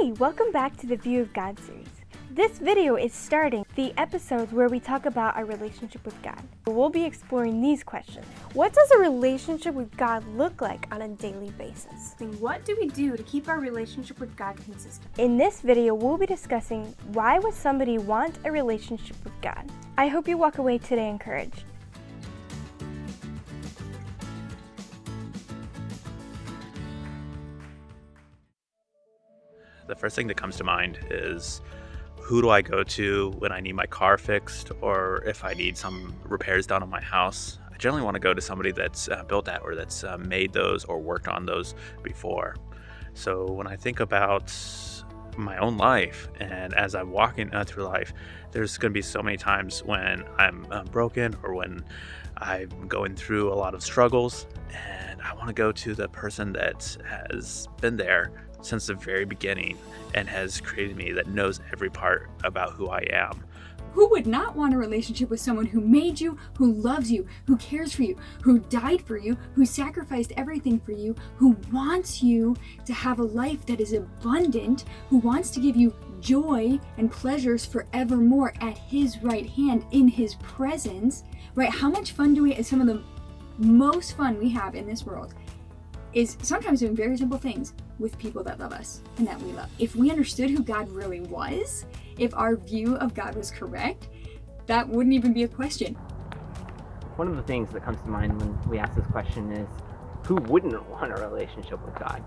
Hey, welcome back to the View of God series. This video is starting the episodes where we talk about our relationship with God. We'll be exploring these questions. What does a relationship with God look like on a daily basis? And what do we do to keep our relationship with God consistent? In this video, we'll be discussing why would somebody want a relationship with God. I hope you walk away today encouraged. The first thing that comes to mind is, who do I go to when I need my car fixed or if I need some repairs done on my house? I generally want to go to somebody that's built that or that's made those or worked on those before. So when I think about my own life and as I'm walking through life, there's going to be so many times when I'm broken or when I'm going through a lot of struggles, and I want to go to the person that has been there since the very beginning and has created me, that knows every part about who I am. Who would not want a relationship with someone who made you, who loves you, who cares for you, who died for you, who sacrificed everything for you, who wants you to have a life that is abundant, who wants to give you joy and pleasures forevermore at his right hand in his presence, right? How much fun do we, some of the most fun we have in this world is sometimes doing very simple things with people that love us and that we love. If we understood who God really was, if our view of God was correct, that wouldn't even be a question. One of the things that comes to mind when we ask this question is, who wouldn't want a relationship with God?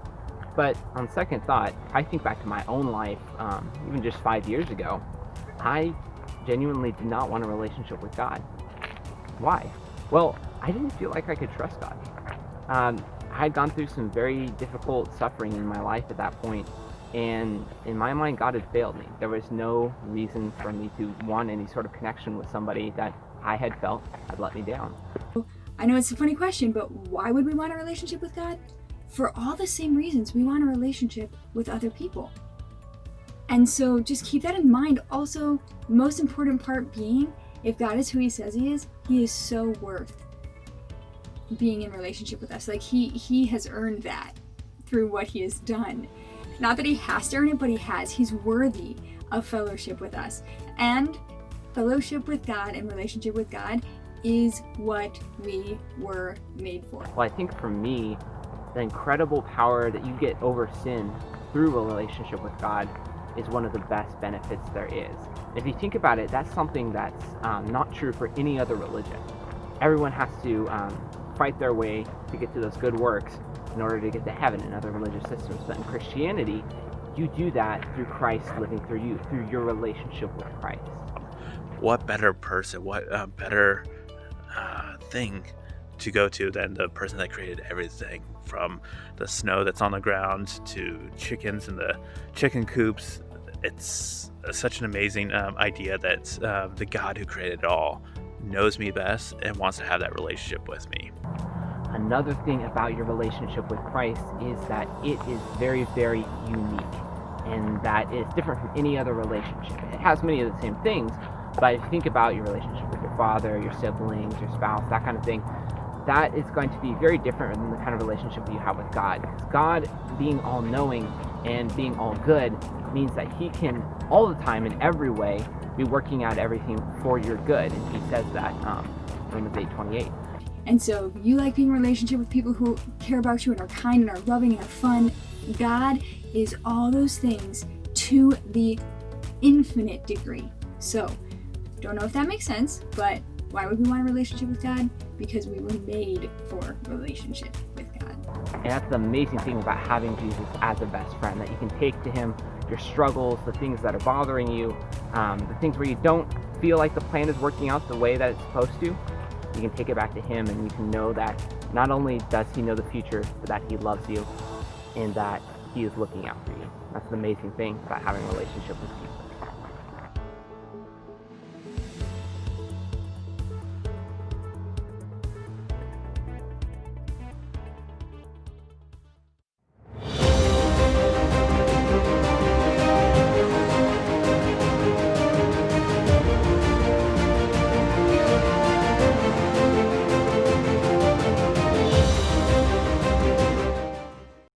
But on second thought, I think back to my own life, even just 5 years ago, I genuinely did not want a relationship with God. Why? Well, I didn't feel like I could trust God. I had gone through some very difficult suffering in my life at that point, and in my mind, God had failed me. There was no reason for me to want any sort of connection with somebody that I had felt had let me down. I know it's a funny question, but why would we want a relationship with God? For all the same reasons we want a relationship with other people. And so just keep that in mind. Also, most important part being, if God is who he says he is so worth being in relationship with us. Like he has earned that through what he has done. Not that he has to earn it, but he has. He's worthy of fellowship with us. And fellowship with God and relationship with God is what we were made for. Well, I think for me, the incredible power that you get over sin through a relationship with God is one of the best benefits there is. If you think about it, that's something that's not true for any other religion. Everyone has to fight their way to get to those good works in order to get to heaven in other religious systems. But in Christianity, you do that through Christ living through you, through your relationship with Christ. What better person, what better thing to go to than the person that created everything, from the snow that's on the ground to chickens in the chicken coops. It's such an amazing idea that the God who created it all knows me best and wants to have that relationship with me. Another thing about your relationship with Christ is that it is very, very unique, and that is different from any other relationship. It has many of the same things, but if you think about your relationship with your father, your siblings, your spouse, that kind of thing, that is going to be very different than the kind of relationship that you have with God. Because God, being all-knowing and being all good, means that he can all the time in every way be working out everything for your good, and he says that Romans 8:28. And so if you like being in a relationship with people who care about you and are kind and are loving and are fun, God is all those things to the infinite degree. So don't know if that makes sense, but why would we want a relationship with God? Because we were made for relationship with God. And that's the amazing thing about having Jesus as a best friend, that you can take to him your struggles, the things that are bothering you, the things where you don't feel like the plan is working out the way that it's supposed to. You can take it back to him, and you can know that not only does he know the future, but that he loves you and that he is looking out for you. That's the amazing thing about having a relationship with Jesus.